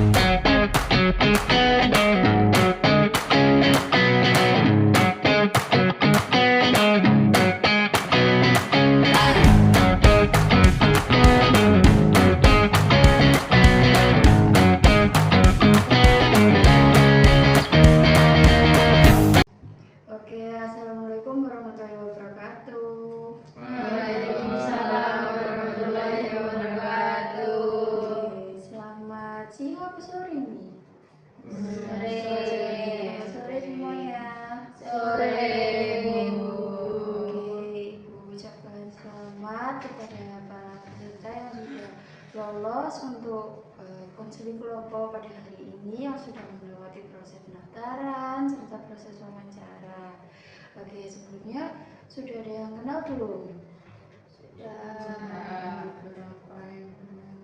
Oke, assalamualaikum warahmatullahi wabarakatuh. Waalaikumsalam warahmatullahi wabarakatuh. Oke, selamat siang apa sore nih? Sore semuanya. Sore, Bu. Oke, Ibu ucapkan selamat kepada para peserta yang sudah lolos untuk konseling kelompok pada hari ini, yang sudah melewati proses pendaftaran serta proses wawancara. Oke, sebelumnya sudah ada yang kenal belum? Sudah.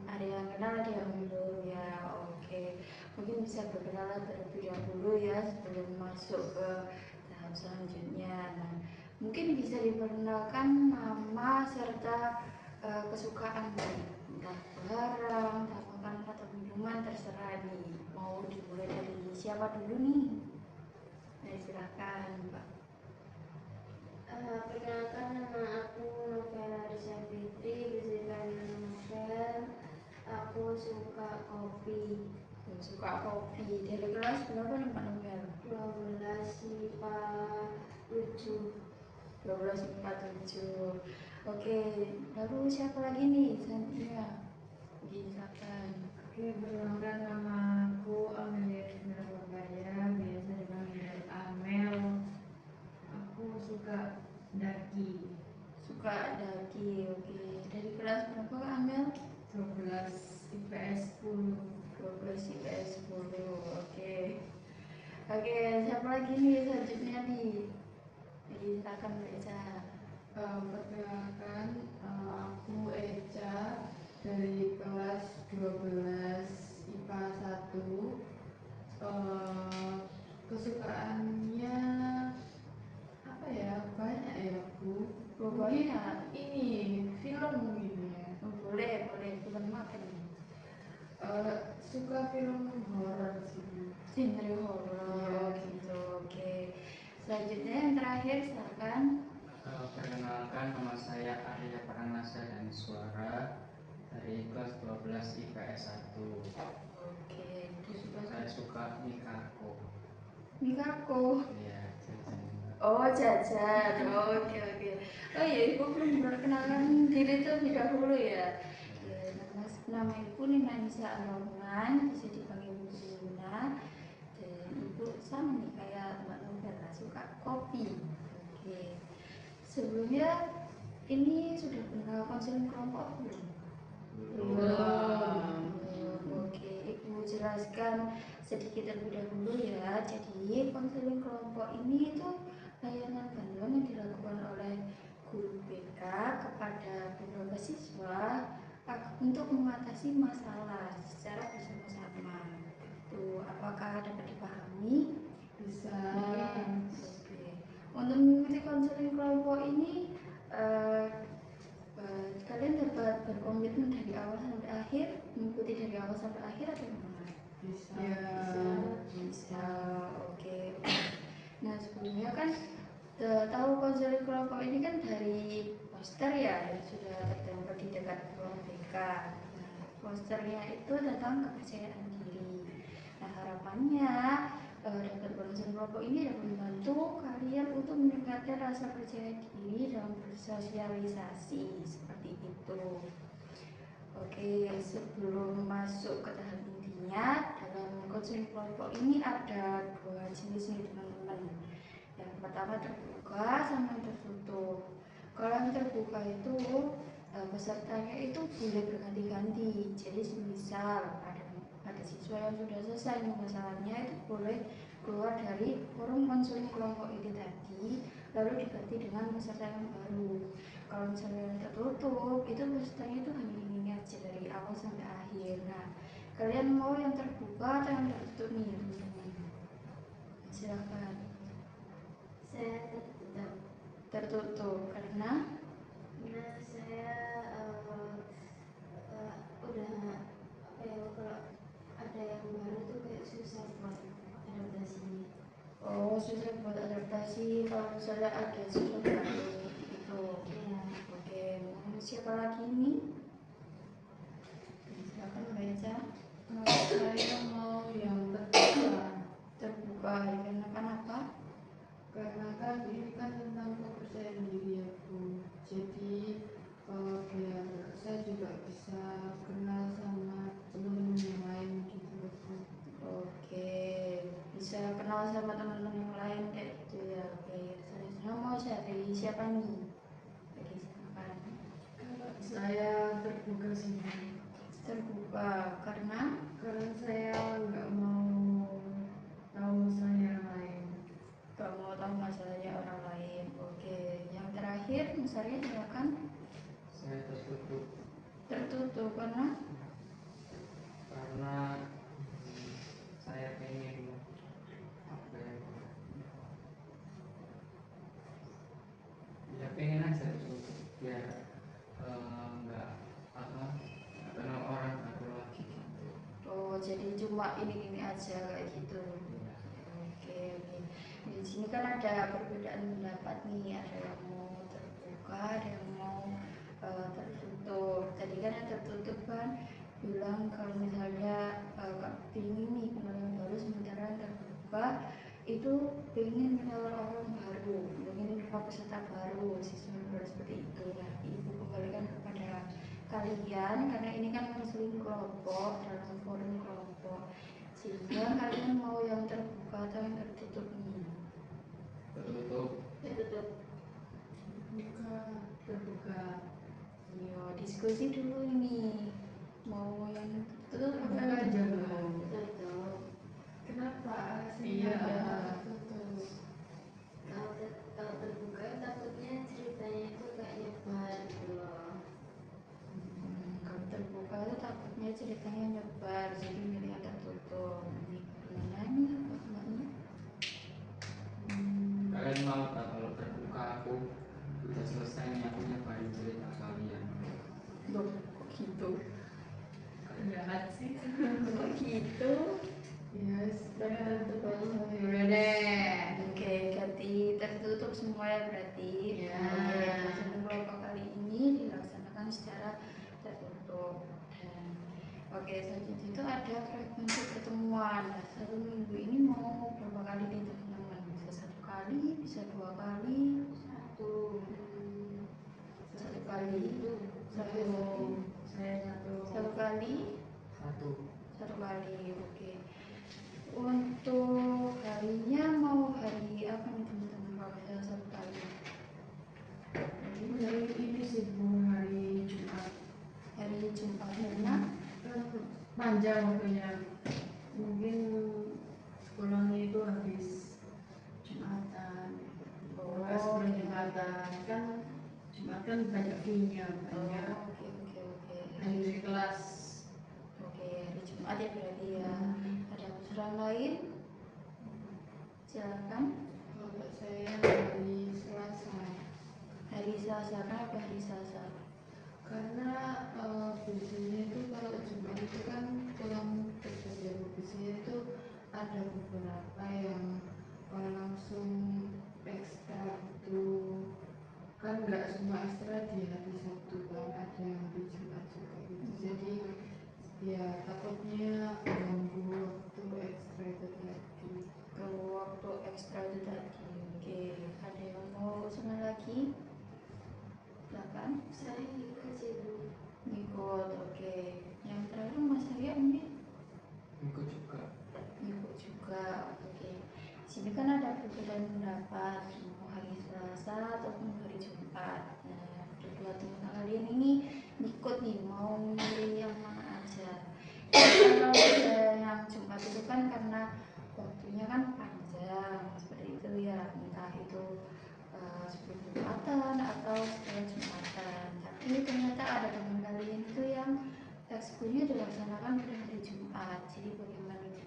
Ada yang kenal, ada yang belum ya. Oke, mungkin bisa berkenalan terlebih dahulu ya sebelum masuk ke tahap selanjutnya. Nah, mungkin bisa diperkenalkan nama serta kesukaan nih, entah barang, entah makanan atau minuman, terserah nih. Mau dimulai dari siapa dulu nih? Nah, silahkan Mbak. Perkenalkan, nama aku Novela Rizal Fitri, bisa dipanggil Novel. Aku suka kopi. Suka kopi. Dari kelas berapa nih Mbak Novel? 12 IPA 7. 12 4 7. Oke, lalu siapa lagi nih selanjutnya? Silakan. Oke, perkenalkan nama aku Amelia Rizna Bakaya, biasa dipanggil Amel. Aku suka daki. Suka daki. Oke, dari kelas berapa Kak Amel? 12 IPS 10. 12 IPS 10. Oke. Oke, siapa lagi nih selanjutnya nih? Jadi silakan Mbak Eca. Perkenalkan, aku Eca dari kelas 12 IPA 1. Kesukaannya apa ya? Banyak ya, Bu. Mungkin Pokoknya ini film ini ya. boleh film apa nih? Suka film horor sih, Bu. Genre horor. Iya. Gitu. Oke. Selanjutnya yang terakhir silakan. Perkenalkan, nama saya Arya Pranasa dan Suara dari kelas 12 IPS 1. Oke, Saya suka Mikako. Mikako. Iya, jajan. Oh, jajan. Oke. Oh iya, ibu belum perkenalkan diri terlebih dahulu ya. Ya, nama ibu Nina Nisa Al-Rahman, bisa dipanggil Bu Luna. Dan ibu sama nih kayak Mbak Novela, suka kopi. Oke. Sebelumnya ini sudah kenal konseling kelompok belum? Belum. Oke, Ibu jelaskan sedikit terlebih dahulu ya. Jadi konseling kelompok ini itu layanan bantuan yang dilakukan oleh guru BK kepada beberapa siswa untuk mengatasi masalah secara bersama-sama. Itu apakah dapat dipahami? Bisa. Oke. Untuk mengikuti konseling kelompok ini kalian dapat berkomitmen dari awal sampai akhir, mengikuti dari awal sampai akhir atau gimana? Bisa. Bisa. Oke. Nah, sebelumnya kan tahu konseling kelompok ini kan dari poster ya yang sudah tertempel di dekat ruang BK. Nah, posternya itu tentang kepercayaan diri. Nah, harapannya dapat konseling kelompok ini dapat membantu kalian untuk meningkatkan rasa percaya diri dalam bersosialisasi seperti itu. Oke, sebelum masuk ke tahap intinya, dalam konseling kelompok ini ada dua jenis nih teman-teman. Yang pertama terbuka sama yang tertutup. Kalau yang terbuka itu pesertanya itu boleh berganti-ganti. Jadi misal ada siswa yang sudah selesai masalahnya itu boleh keluar dari forum konseling kelompok ini tadi, lalu diganti dengan peserta yang baru. Kalau misalnya yang tertutup itu pesertanya itu hanya ini aja dari awal sampai akhir. Nah, kalian mau yang terbuka atau yang tertutup nih teman-teman? Silakan. Saya Tertutup karena saya udah apa ya, kalau ada yang Oh, susah buat adaptasi kalau misalnya ada sesuatu baru gitu. Iya. Oke, siapa lagi nih? Silakan Mbak Eca. Saya mau yang terbuka. Terbuka karena kenapa? Karena kan ini kan tentang kepercayaan diri ya Bu. Jadi biar saya juga bisa kenal sama teman-teman yang lain gitu loh, Bu. Oke, bisa kenal sama teman-teman yang lain kayak gitu ya. Oke, selanjutnya mau cari siapa nih? Oke, silakan. Saya terbuka sih Bu. Terbuka karena Karena saya nggak mau tahu masalahnya orang lain. gak mau tahu masalahnya orang lain. Oke, yang terakhir misalnya silakan. Saya tertutup Tertutup karena karena saya pengen apa ya pengen aja tertutup biar nggak apa nggak kenal orang baru lagi gitu. oh jadi cuma ini aja kayak gitu. Iya. Oke, oke. Di sini kan ada perbedaan pendapat nih, ada yang mau terbuka, ada yang mau tertutup. Tadi kan yang tertutup kan bilang kalau misalnya Kak pingin nih kenal yang baru, sementara yang terbuka itu pengen kenal orang baru, pengen kenal peserta baru, siswa baru seperti itu. Nah, ibu kembalikan kepada kalian karena ini kan konseling kelompok dalam forum kelompok, sehingga kalian mau yang terbuka atau yang tertutup nih? Tertutup. Tertutup. Terbuka. Yo, diskusi dulu ini mau yang tertutup apa yang Terbuka aja, terbuka? Bu. Tertutup. Kenapa alasannya? Iya. Tertutup. Kalau terbuka takutnya ceritanya itu kayak nyebar gitu loh. Kalau terbuka itu takutnya ceritanya nyebar, jadi milih yang tertutup. Ini gimana nih maknanya? Kalian mau tak kalau terbuka aku udah selesai nih aku nyebarin cerita kalian. Loh, kok gitu? Jahat sih. Kok gitu? Yes, tertutup. Udah deh. Oke, ganti tertutup semua ya berarti. Ya. Oke, konseling kelompok kali ini dilaksanakan secara tertutup. Dan oke, selanjutnya itu ada frekuensi pertemuan. Nah, satu minggu ini mau berapa kali nih teman-teman? Bisa satu kali, bisa dua kali, satu kali, Saya satu. satu kali. Satu. Satu kali, oke. Untuk harinya mau hari apa nih teman-teman kalau misalnya satu kali? Hari ini sih Bu, hari Jumat. Hari Jumat karena Kan panjang waktunya. Mungkin sekolahnya itu habis Jumatan. Sebelum Jumatan kan Jumat kan banyak fee-nya, banyak oke. hari kelas. Oke, hari Jumat ya berarti ya. Ada usulan lain? Silakan. Kalau saya hari Selasa. Hari Selasa, kenapa hari Selasa? Karena biasanya itu kalau Jumat itu kan pulang kerja ya, biasanya itu ada beberapa yang langsung ekstra itu kan nggak semua ekstra di hari Sabtu kan, ada yang di Jumat juga gitu. Jadi ya takutnya ganggu waktu ekstra itu tadi. Kalau waktu ekstra itu tadi, oke. Ada yang mau usulan lagi? Silakan. Saya ikut sih Bu. Ngikut, oke. Yang terakhir Mas Arya mungkin Ikut juga. ngikut juga, oke. Sini kan ada perbedaan pendapat mau hari Selasa ataupun hari Jumat. Nah, kedua teman kalian ini ngikut nih mau milih yang mana aja. Kalau yang Jumat itu kan karena waktunya kan panjang seperti itu ya, entah itu sebelum Jumatan atau setelah Jumatan. Tapi ternyata ada teman kalian itu yang ekskulnya dilaksanakan pada hari Jumat. Jadi bagaimana nih?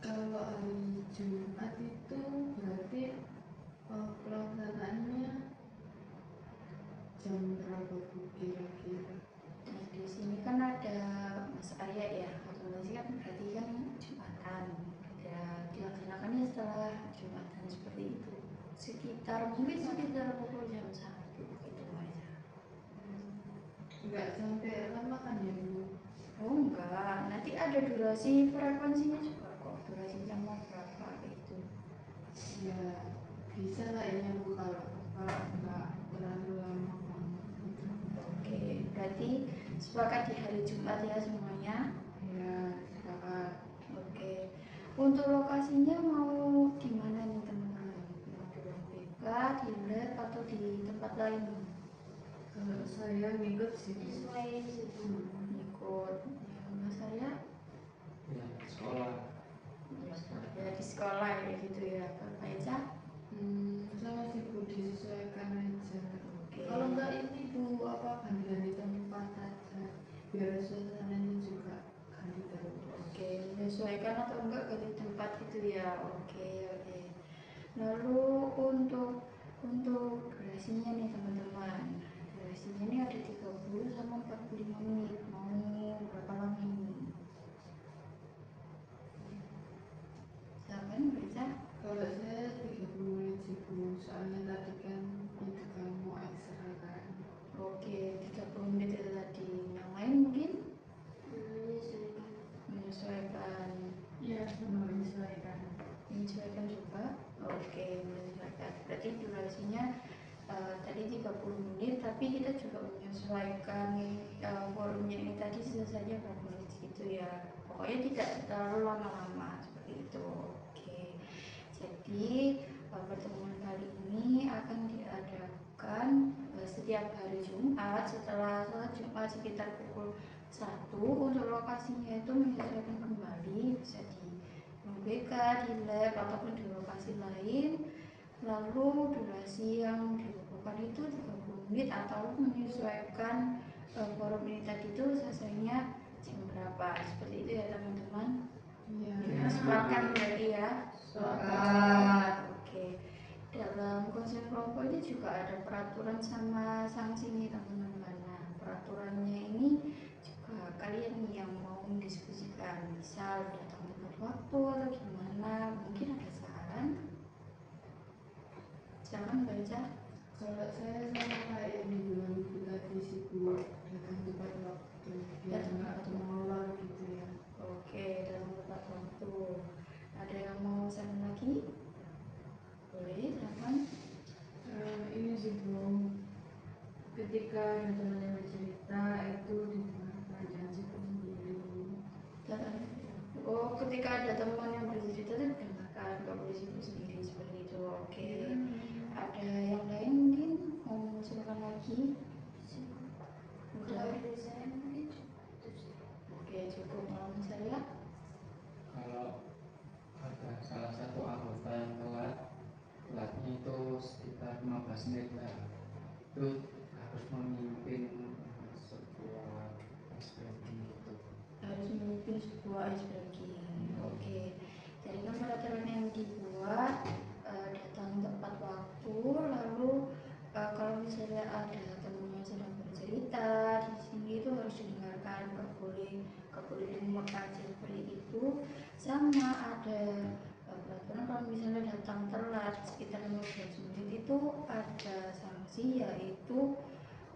Kalau hari Jumat itu berarti pelaksanaannya jam berapa Bu kira-kira? Nah, di sini kan ada Mas Arya ya, otomatis kan berarti kan Jumatan. Ya, dilaksanakannya setelah Jumatan seperti itu. Mungkin sekitar pukul jam 1 gitu aja. Enggak sampai lama kan ya Bu? Oh enggak, nanti ada durasi frekuensinya juga kok, durasinya mau berapa gitu. Ya bisa lah ya Bu, kalau enggak terlalu lama banget. Oke, berarti sepakat di hari Jumat ya semuanya. Ya sepakat. Oke, untuk lokasinya mau di mana nih teman-teman? Mau di ruang BK, di lab atau di tempat lain? Kalau saya ngikut sih. Sesuai situ. Ikut ya, Mas saya Ya, sekolah. ya di sekolah ya gitu ya, Pak Eca. Sama sih Bu, disesuaikan aja. Oke. Kalau enggak ini Bu, apa ganti tempat aja biar suasananya juga ganti terus. Oke, menyesuaikan atau enggak ganti tempat gitu ya. Oke. Lalu untuk durasinya nih teman-teman. Durasinya ini ada 30 sama 45 menit. Mau berapa lama ini? Silakan baca. Kalau saya 30 menit sih Bu, soalnya tadi kan itu kan mau ekstra kan. Oke, 30 menit itu tadi. Yang lain mungkin menyesuaikan. Iya, menyesuaikan. Menyesuaikan juga. Oke, menyesuaikan. Berarti durasinya tadi 30 menit, tapi kita juga menyesuaikan forumnya ini tadi selesainya berapa menit gitu ya. Pokoknya tidak terlalu lama-lama seperti itu. Oke. Jadi pertemuan kali ini akan diadakan setiap hari Jumat setelah sholat Jumat sekitar pukul 1. Untuk lokasinya itu menyesuaikan kembali, bisa di BK, di lab ataupun di lokasi lain. Lalu durasi yang dilakukan itu 30 menit atau menyesuaikan forum ini tadi itu selesainya jam berapa, seperti itu ya teman-teman. Iya. Sepakat berarti ya. Sepakat. Oke. Dalam konsep kelompok ini juga ada peraturan sama sanksi nih teman-teman. Nah, peraturannya ini juga kalian nih yang mau mendiskusikan, misal datang tepat waktu atau gimana, mungkin ada saran. Jangan baca. Kalau saya sama kayak yang dibilang Bu tadi sih Bu, datang tepat waktu biar nggak molor gitu ya. Oke, dalam tepat waktu. Ada yang mau saran lagi? Boleh, silakan. Ini sih Bu, ketika ada teman yang bercerita itu didengarkan, jangan simpan sendiri. Oh, ketika ada teman yang bercerita itu dengarkan, gak boleh sendiri seperti itu. Oke. Ada yang lain mungkin mau mengusulkan lagi? Udah. Kalau saya mungkin cukup sih. Oke, cukup. Kalau saya Kalau ada salah satu anggota yang telatnya itu sekitar 15 menit lah, itu harus memimpin sebuah SPM gitu. harus memimpin sebuah ice breaking. Oke. Jadi kan peraturan yang dibuat datang tepat waktu, lalu kalau misalnya ada teman yang sedang bercerita di sini itu harus didengarkan, nggak boleh dimuat aja seperti itu. Sama ada peraturan kalau misalnya datang telat sekitar 15 menit itu ada sanksi, yaitu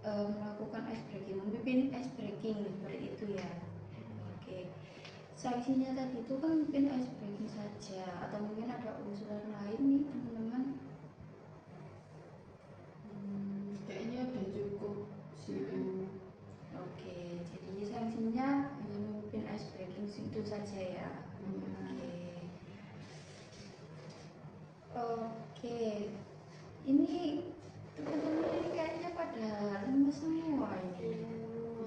melakukan ice breaking, memimpin ice breaking seperti itu ya. Oke. Sanksinya tadi itu kan mungkin ice breaking saja, atau mungkin ada usulan lain nih teman-teman. Kayaknya udah cukup sih Bu. Oke, jadi sanksinya hanya memimpin ice breaking itu saja ya. Oke. Ini teman-teman ini kayaknya pada lemes semua ini.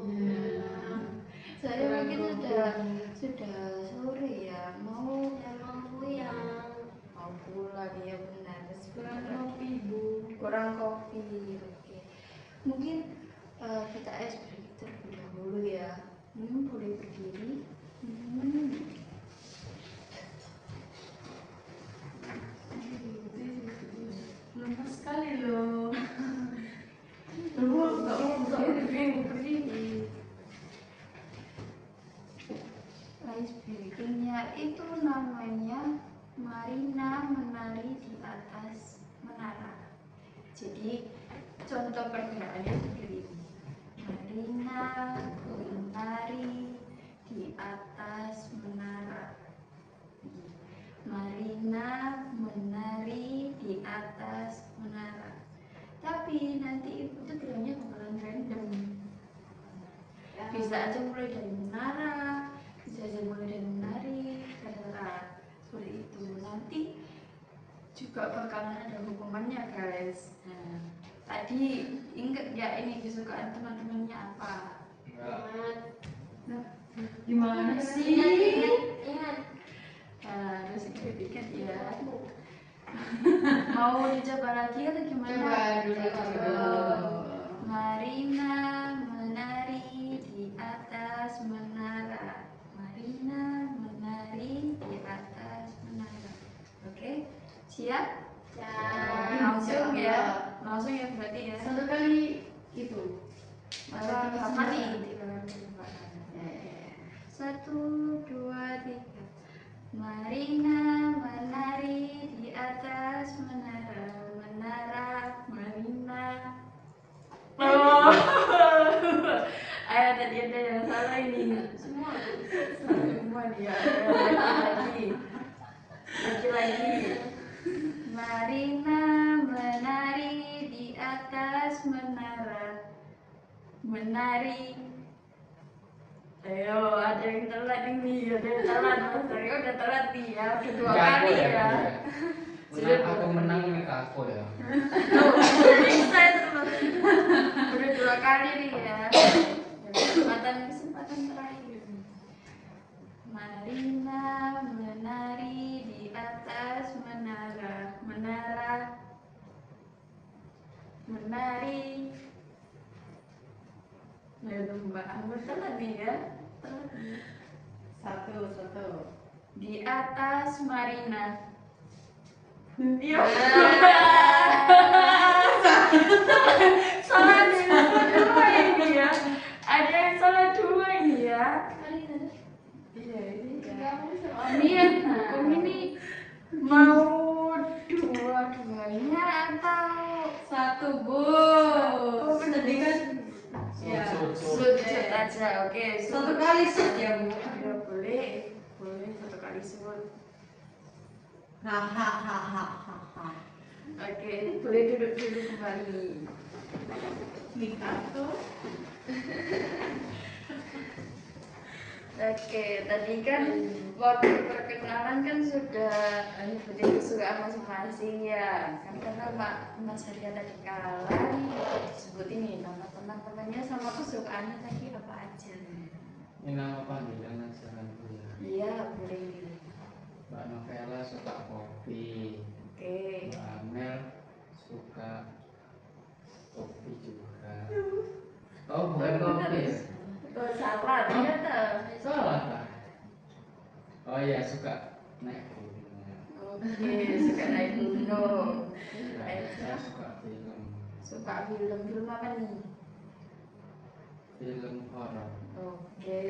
Iya. Saya mungkin sudah sore ya, mau pulang ya, benar. Kurang kopi Bu. Kurang kopi. Oke. Mungkin kita ice break terlebih dahulu ya. Boleh berdiri. Lemas sekali loh. Nggak mau berdiri. itu namanya Marina menari di atas menara. Jadi contoh pergerakannya seperti ini. Marina menari di atas menara. Marina menari di atas menara. Tapi nanti itu geraknya bakalan random. Bisa aja mulai dari menara, bisa aja mulai dari menari, terserah. Seperti itu. Nanti juga bakalan ada hukumannya, guys. Nah, tadi inget ya ini kesukaan teman-temannya apa? Nah, gimana sih? Ingat. Harus ingat ya. Mau dicoba lagi atau gimana? Coba dulu. Marina menari di atas menara. Marina menari di atas menara. Oke, siap? Langsung ya, langsung ya berarti ya. Satu kali itu. Tiga kali. 1, 2, 3. Marina menari di atas menara, menara, Marina. Oh, tadi ada yang salah ini. Semua nih ya. Lagi. Marina menari di atas menara, menari. Ayo, ada yang telat ini, ada yang telat. Mas Aryo udah telat nih ya, udah 2 kali ya. Menang aku menang nih aku ya. Tuh, bisa itu Mas. Udah 2 kali nih ya. Kesempatan terakhir. Marina menari di atas menara, menara, menari. Mbak Anggur telat nih ya. Satu. Di atas Marina. Iya. Salah dua ini ya. Ada yang salah 2 ini ya. Iya ini ya. Niat hukum ini mau dua-duanya atau Satu, Bu. Tadi kan ya. sud aja. Oke, Satu kali sud ya, Bu. Ya, boleh 1 kali sud. Hahaha. Oke, boleh duduk dulu kembali. Satu. Oke, tadi kan waktu perkenalan kan sudah nyebutin kesukaan masing-masing ya. Kan karena Mas Arya tadi kalah disebutin nih nama teman-temannya sama kesukaannya tadi apa aja. Ini nama panggilan aja kan Bu ya. Iya, boleh. Mbak Novela suka kopi. Oke. Mbak Amel suka kopi juga. Oh bukan kopi ya? Oh, salah ternyata. Salah tak? Oh iya suka naik gunung. Oke, suka naik gunung. Saya suka film. Suka film apa nih? Film horor. Oke,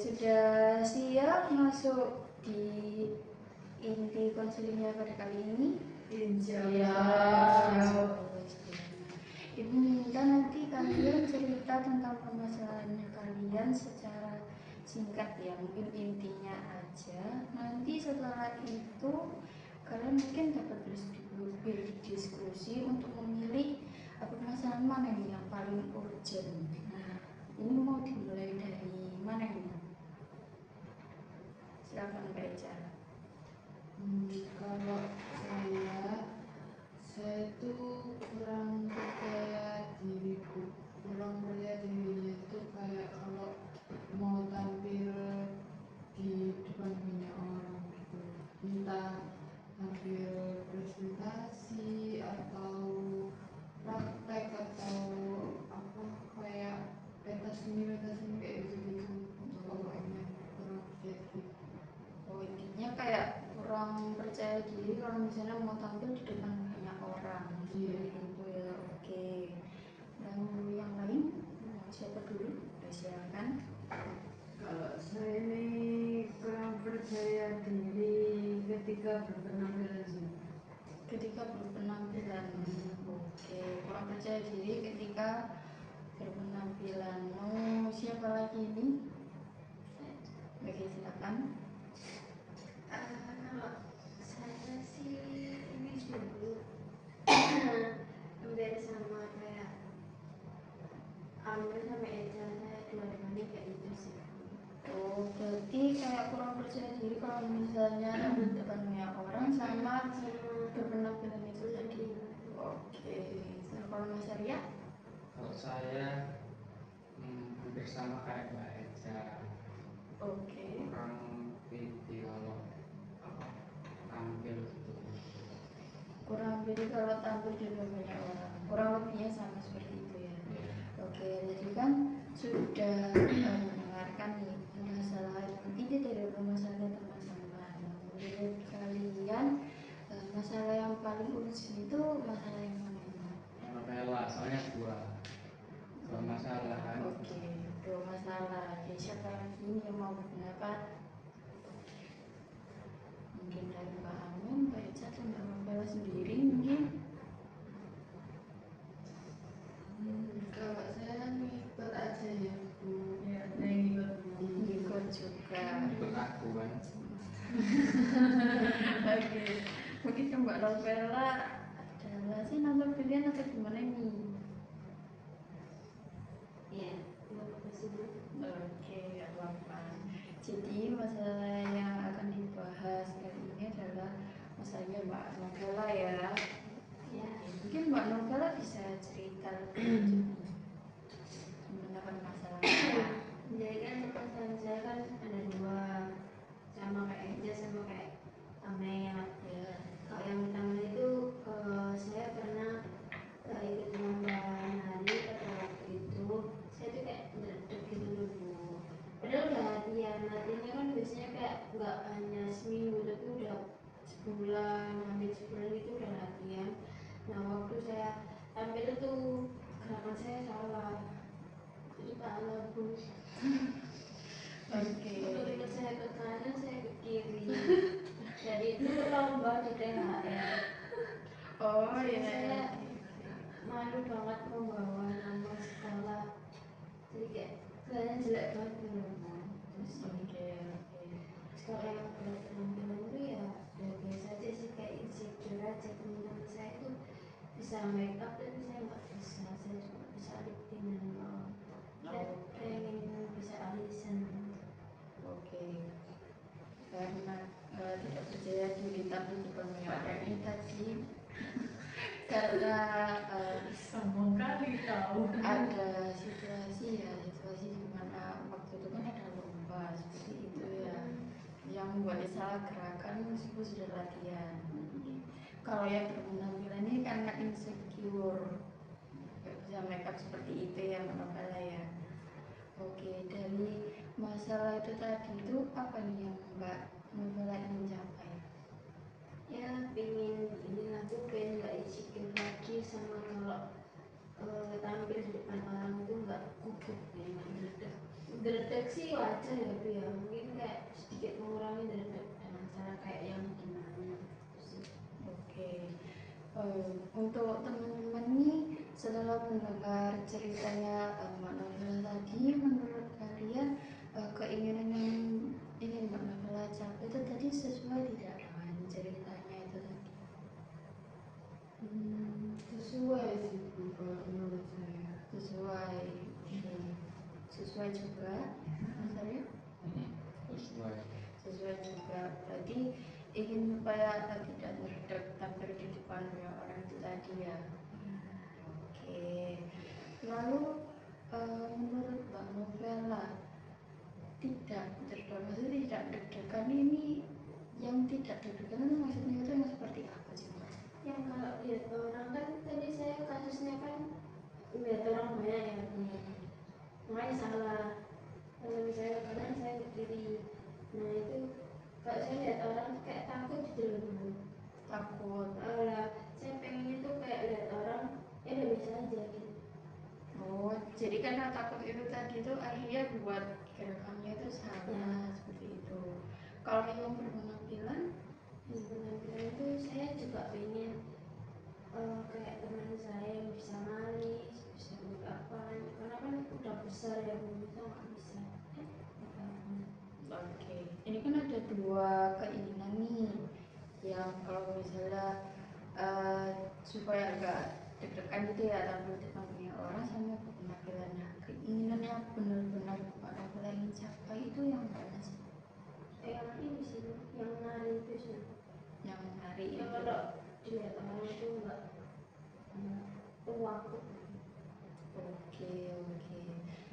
sudah siap masuk di inti konselingnya pada kali ini? Insya Ibu minta nanti kalian cerita tentang permasalahannya kalian secara singkat ya, mungkin intinya aja. Nanti setelah itu kalian mungkin dapat berdiskusi untuk memilih permasalahan mana nih yang paling urgent. Nah, ini mau dimulai dari mana nih? Silakan Mbak Eca. Kalau saya itu kurang percaya diriku, kurang percaya dirinya itu kayak kalau mau tampil di depan banyak orang gitu, entah tampil presentasi atau praktek atau apa kayak pentas seni kayak gitu pokoknya kurang percaya diri. Oh, intinya kayak kurang percaya diri kalau misalnya mau tampil di depan banyak orang. Iya. Gitu ya. Oke. Dan yang lain siapa dulu? Silakan. Kalau saya ini ketika berpenampilan sih. Ketika berpenampilan, oke, kurang percaya diri ketika berpenampilan. Oh, siapa lagi ini? Oke, silakan. Kalau saya sih ini dulu hampir sama kayak Amel sama Eja, saya dua-duanya kayak itu sih. Oh, berarti kayak kurang percaya diri kalau misalnya di depan banyak orang sama berpenampilan itu tadi. Oke, kalau Mas Arya? Kalau saya hampir sama kayak Mbak Eja, Oke. kurang pede kalau tampil gitu. Kurang pede kalau tampil di depan banyak orang. Kurang lebihnya sama seperti itu ya. Ya. Oke, jadi kan sudah mendengarkan nih masalah ini dari permasalahan teman-teman. Menurut kalian masalah yang paling urgent itu masalah yang mana? Novela, soalnya dua masalah kan. Oke, dua masalah. Jadi siapa lagi yang mau berpendapat? Mungkin dari Mbak Amin, Mbak Eca, atau Mbak Novela sendiri mungkin? Kalau saya ngikut aja ya Bu. Ya, saya ngikut juga. Ikut aku kan. Oke, mungkin ke Mbak Novela adalah sih nonton pilihan atau gimana nih? Iya, terima kasih Bu. Oke, gak apa-apa. Jadi masalah yang akan dibahas kali ini adalah masalahnya Mbak Novela ya. Ya, Mungkin Mbak Novela bisa cerita lebih mengenai masalahnya. jadi kan masalah saya kan ada dua, sama kayak Eja sama kayak Amel. Ya. Kalau yang pertama itu saya pernah ikut lomba nari pada waktu itu. Saya tuh kayak deg gitu dulu. Padahal udah latihannya kan biasanya kayak nggak hanya seminggu tapi udah sebulan, hampir sebulan itu udah latihan. Nah waktu saya tampil itu gerakan saya salah, itu salah Bu. Oke. Waktu saya ke kanan, saya ke kiri. Jadi itu lomba di THR. Oh Jadi iya. saya malu banget membawa nama sekolah. Jadi kayak kalian jelek banget gitu. Terus Oke. kalau yang berpenampilan itu ya biasa aja sih, kayak insecure aja. Teman-teman saya itu bisa make up tapi saya nggak bisa. Saya cuma bisa lipstick dan saya pengen bisa alisan. Oke. Karena tidak percaya diri tampil di depan banyak orang ini tadi karena Sama kali tahu. ada situasi di mana waktu itu kan ada lomba seperti itu ya, yang membuat salah gerakan meskipun sudah latihan. Kalau yang berpenampilan ini karena insecure, nggak bisa make up seperti itu ya Mbak Novela ya. Oke, dari masalah itu tadi itu apa nih yang Mbak Novela ingin capai? Ya pengen ini aku pengen nggak insecure lagi sama kalau tampil di depan orang itu nggak gugup ya, nggak gerdek. Gerdek sih wajar ya Bu ya, mungkin kayak sedikit mengurangi gerdek dengan cara kayak yang gimana gitu sih. Oke, untuk teman-teman nih setelah mendengar ceritanya Mbak Novela tadi, menurut kalian keinginan yang ingin Mbak Novela capai itu tadi sesuai tidak dengan ceritanya itu tadi? Sesuai sih Bu kalau menurut saya. Sesuai, sesuai juga, Mas Arya? Sesuai. Sesuai juga. Berarti ingin supaya tidak merdek tampil di depan banyak orang itu tadi ya. Oke. Lalu menurut Mbak Novela tidak deg-degan ini, yang tidak deg-degan itu maksudnya itu yang seperti apa sih Mbak? Yang kalau lihat orang kan tadi saya kasusnya kan lihat orang banyak ya, makanya salah. Kalau misalnya kanan saya ke kiri, nah itu kalau saya lihat orang tuh kayak takut gitu loh. Takut. Lah saya pengen itu kayak lihat orang ya udah biasa aja gitu. Oh, jadi karena takut itu tadi itu akhirnya buat gerakannya itu salah seperti itu. Kalau yang berpenampilan di penampilan itu saya juga pengen kayak teman saya yang bisa nari, bisa buat apa, karena kan udah besar ya, belum bisa nggak bisa. Oke, ini kan ada dua keinginan nih, yang kalau misalnya supaya nggak deg-degan gitu ya tampil di depan orang sama penampilannya, keinginan yang benar-benar Mbak Nabila ingin capai itu yang mana sih? Yang ini sih, yang nari itu sih. Yang nari Ya itu. kalau dilihat orang itu nggak tua kok. Oke.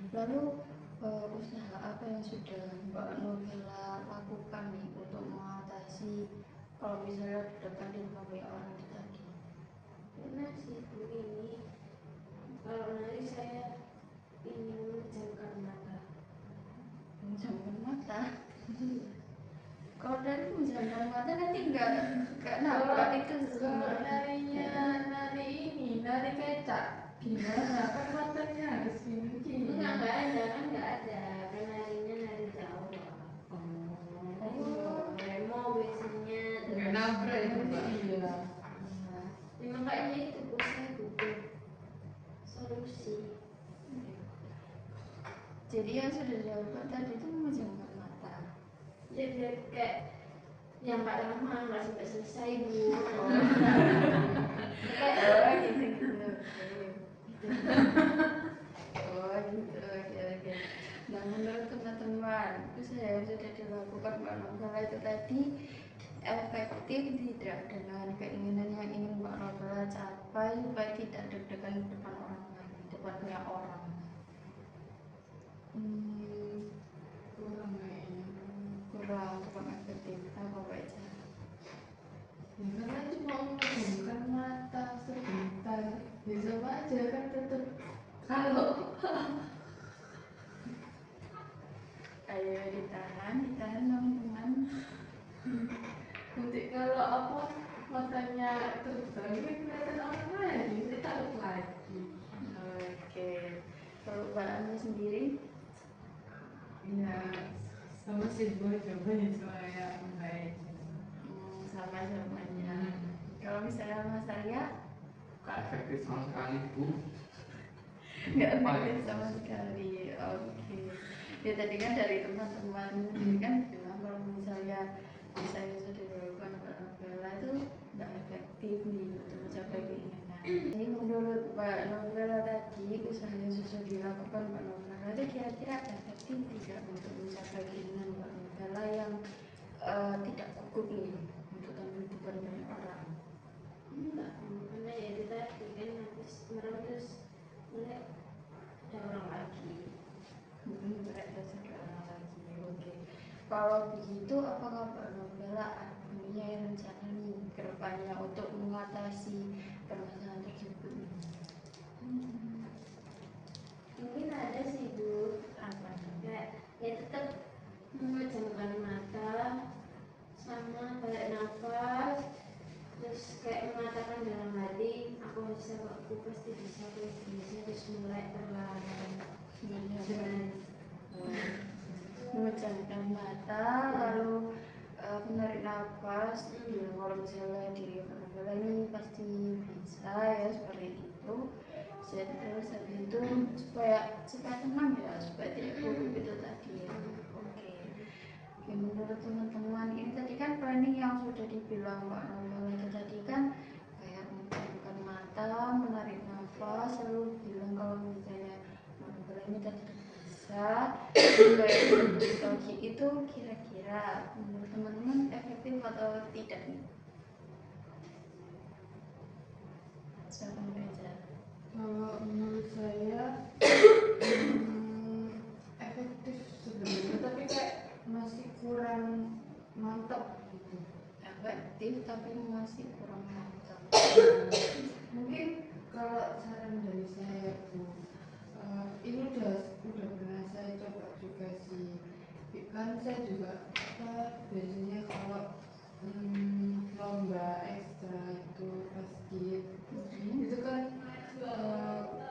Lalu usaha apa yang sudah Mbak Nabila lakukan nih untuk mengatasi kalau misalnya deg-degan di depan orang itu tadi? Karena sih ini kalau nari saya ingin menjamkan mata. Menjamkan mata. Kalau dari menjamkan mata nanti nggak nampak itu Kalau nari ini, nari kecak, gimana? Kan matanya harus gini. Enggak ada kan, nggak ada. Kan narinya nari Jawa. Remo biasanya. Nggak nabrak itu Mbak. Iya. Ya, makanya itu Bu, saya butuh solusi. Jadi yang sudah dilakukan tadi itu menjamkan mata. Ya biar kayak yang nggak lama, nggak sampai selesai Bu. Kayak Gitu. Oh gitu, oke. Nah menurut teman-teman, usaha yang sudah dilakukan Mbak Nabila itu tadi efektif tidak dengan keinginan yang ingin Mbak Nabila capai supaya tidak deg-degan di depan orang lain, di depan banyak orang? Kurang kayaknya. Kurang efektif. Apa Mbak Eca? Ya karena cuma menjamkan mata sebentar. Ya sama aja kan tetap kalau Ayo ditahan teman-teman. nanti kalau apa matanya terbang kan kelihatan orang lain, jadi takut lagi. Oke. Kalau Mbak Ami sendiri? Ya sama sih gue coba ya supaya baik. Sama-samanya. Kalau misalnya Mas Arya Gak efektif sama sekali Bu. nggak efektif sama sekali. Oke. Ya tadi kan dari teman-teman ini kan bilang kalau misalnya saya sudah dilakukan Mbak Nabila itu nggak efektif nih untuk mencapai keinginan. Jadi menurut Mbak Nabila tadi usaha yang sudah dilakukan Mbak Nabila itu kira-kira efektif tidak untuk mencapai keinginan Mbak Nabila yang tidak gugup nih untuk tampil di depan banyak orang? enggak, karena ya itu tadi kan habis mereka terus mulai ada orang lagi. Ada satu orang lagi. Oke. Kalau begitu apakah Mbak Nabila punya rencana nih ke depannya untuk mengatasi permasalahan tersebut? Mungkin ada sih Bu, Apa? kayak ya tetap memejamkan mata sama tarik nafas, terus kayak mengatakan dalam hati aku bisa kok, aku pasti bisa, terus mulai perlahan dengan Memejamkan mata lalu menarik nafas. Kalau misalnya diri Mbak Nabila ini pasti bisa ya seperti itu. Terus habis itu supaya tenang ya, supaya tidak gugup itu tadi ya. Oke. Menurut teman-teman ini tadi kan planning yang sudah dibilang Mbak Nabila itu tadi kan kayak memejamkan mata, menarik nafas, lalu bilang kalau misalnya Mbak Nabila ini tadi bisa lagi itu kira-kira menurut teman-teman efektif atau tidak nih? Siapa aja? Kalau menurut saya efektif sebenarnya, tapi kayak masih kurang mantap gitu. Efektif tapi masih kurang mantap. Mungkin kalau saran dari saya Bu, ini udah pernah saya coba juga sih. Kan saya juga biasanya kalau lomba ekstra itu basket itu kan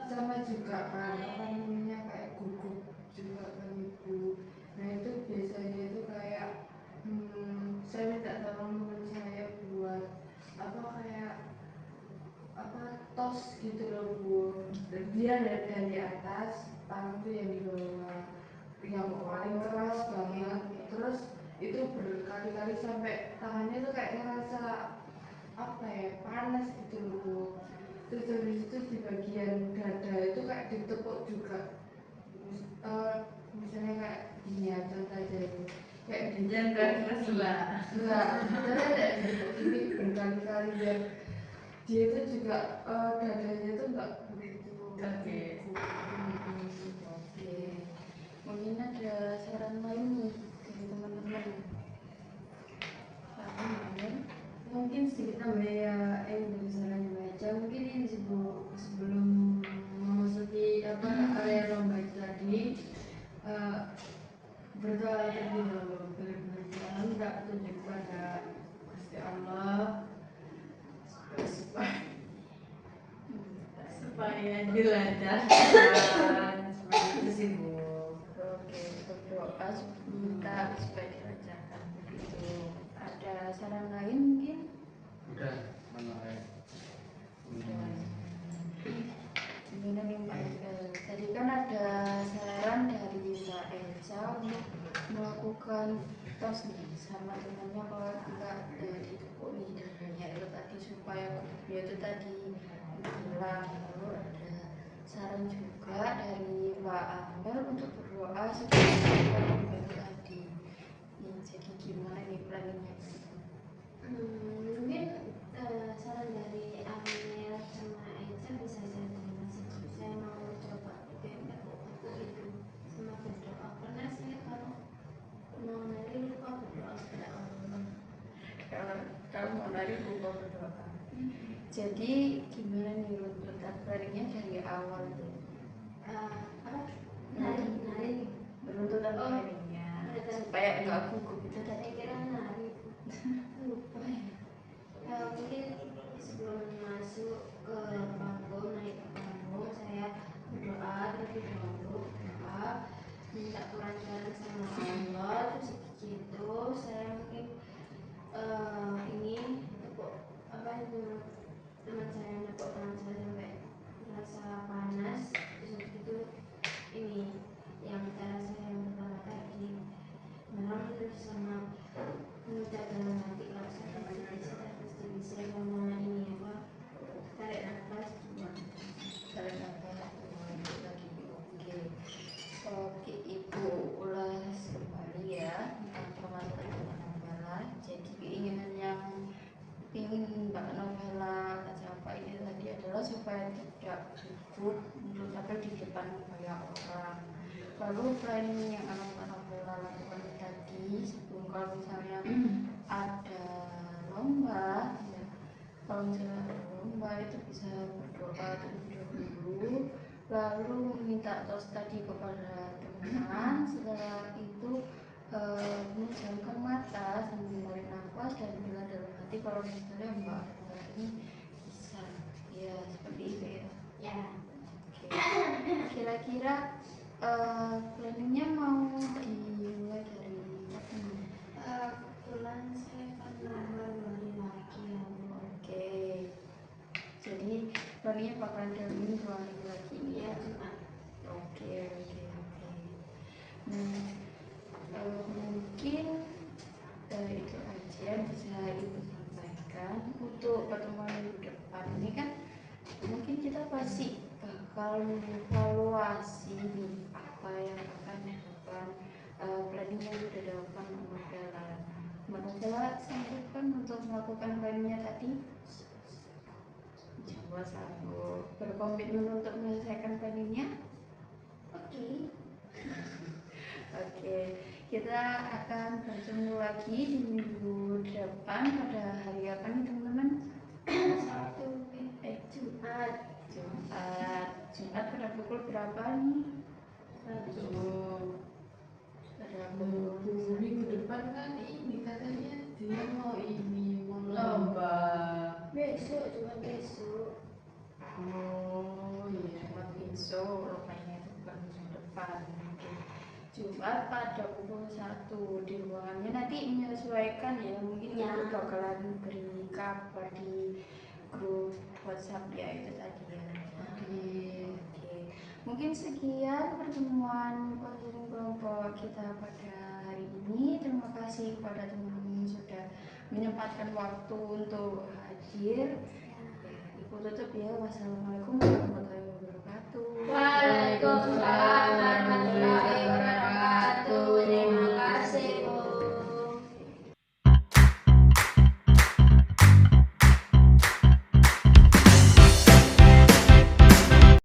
sama juga kan apa namanya kayak gugup juga kan Ibu. Nah itu biasanya itu kayak saya minta tolong teman saya tos gitu loh Bu. Dia dari atas, tangan tuh yang di bawah, yang paling keras banget. Terus itu berkali-kali sampai tangannya tuh kayak ngerasa apa ya, panas gitu loh Bu. Terus habis itu di bagian dada itu kayak ditepuk juga. Misalnya kayak gini ya, contoh aja itu kayak Jangan keras lah. enggak, misalnya kayak ini berkali-kali biar dia itu juga dadanya itu enggak begitu. Oke. Oke, mungkin ada saran lain nih dari teman-teman. Lain, mungkin sedikit tambah ya, dari sarannya baca mungkin ini sebelum memasuki area lomba itu tadi, berdoa terlebih dahulu, benar-benar minta petunjuk kepada Gusti Allah Supaya dilancarkan seperti itu sih Bu. oke, berdoa minta supaya dilancarkan begitu. Ada saran lain mungkin? Udah, menolak. Gimana nih Mbak? Tadi kan ada saran dari Mbak Elsa untuk melakukan tos nih sama temannya kalau enggak ditekuni dadanya itu tadi supaya dia itu tadi hilang. Lalu ada saran juga dari Mbak Amel untuk berdoa supaya itu tadi. Nih, jadi gimana nih planningnya? Mungkin saran dari Amel sama Aisyah bisa jadi masih saya mau coba kayak aku itu sama berdoa karena saya kalau mau nari lupa berdoa pada Allah. Kalau mau nari lupa berdoa. Jadi gimana nih runtutan planningnya dari awal tuh? Apa nari Runtutan Oh, planningnya runtutan. supaya enggak gugup itu saya tadi. kira nari lupa ya. Mungkin sebelum masuk ke panggung, naik ke panggung, saya berdoa terlebih dahulu, berdoa minta kelancaran sama Allah. Terus begitu saya mungkin ingin tepuk teman saya nepuk tangan saya sampai merasa panas. Terus begitu ini yang cara saya yang pertama tadi merem terus sama mengucap dalam hati kalau saya pasti bisa sama ini apa tarik nafas Saran apa lagi? Oke, Ibu ulas kembali ya tentang permasalahan Novela. Jadi keinginan yang ingin Mbak Novela capai ini tadi adalah supaya tidak gugup untuk tampil di depan banyak orang. Lalu planning yang akan Mbak Novela lakukan tadi sebelum kalau misalnya ada lomba, ya, kalau misalnya ada lomba itu bisa berdoa terlebih dahulu, lalu meminta tos tadi kepada teman. Setelah itu menjamkan mata sambil menarik nafas dan bilang dalam hati kalau misalnya Mbak ini bisa, ya seperti itu ya. ya. Oke. Kira-kira planningnya mau dimulai dari kapan nih? Kebetulan saya kan nambah 2 hari lagi ya Bu. Oke, jadi planningnya bakalan dalam 2 hari lagi Ya ya. Jumat. Oke. Nah, mungkin itu aja yang bisa Ibu sampaikan untuk pertemuan minggu depan ini kan mungkin kita pasti bakal evaluasi nih apa yang akan dilakukan, planning yang sudah dilakukan Mbak Novela sanggup kan untuk melakukan planningnya tadi? Coba sanggup berkomitmen untuk menyelesaikan planningnya? Oke. Oke, kita akan bertemu lagi di minggu depan pada hari apa nih teman-teman? Sabtu Jumat. Jumat pada pukul berapa nih? Pada pukul Minggu depan kan ini katanya dia mau Lomba. Besok Jumat besok. Oh iya, Jumat besok, rupanya itu bukan minggu depan. Oke. Jumat pada pukul 1 di ruangannya nanti menyesuaikan ya, mungkin Ya. Ibu bakalan beri kabar di grup WhatsApp ya itu tadi ya. Oke. Oke, mungkin sekian pertemuan konseling kelompok kita pada hari ini. Terima kasih kepada teman-teman yang sudah menyempatkan waktu untuk hadir. Ibu tutup ya. Wassalamualaikum warahmatullahi wabarakatuh. Waalaikumsalam warahmatullahi